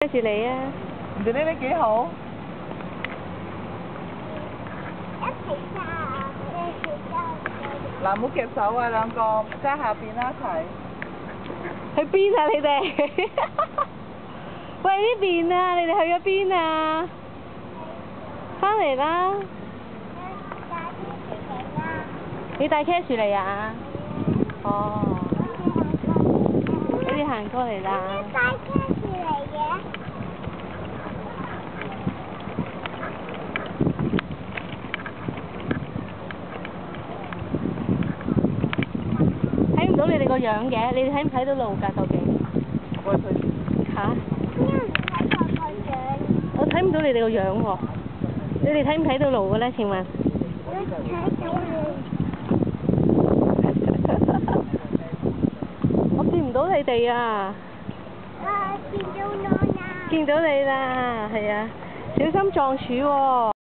跟住你啊！唔知呢啲幾好？一齊揸啊！一齊揸。嗱，唔好夾手啊，兩個揸下邊啦一齊。去邊啊你哋？喂呢邊啊！你哋去咗邊啊？返嚟啦！你帶車樹嚟啊？哦。你哋行過嚟啦。帶車樹嚟嘅。睇唔到你哋個樣嘅，你哋睇唔睇到路㗎？究竟？我去。嚇？點解唔睇過個樣？我睇唔到你哋個樣喎。你哋睇唔睇到路嘅咧？請問？我睇到你。我見唔到你哋啊！見到我啦！見到你啦，係啊，小心撞柱喎！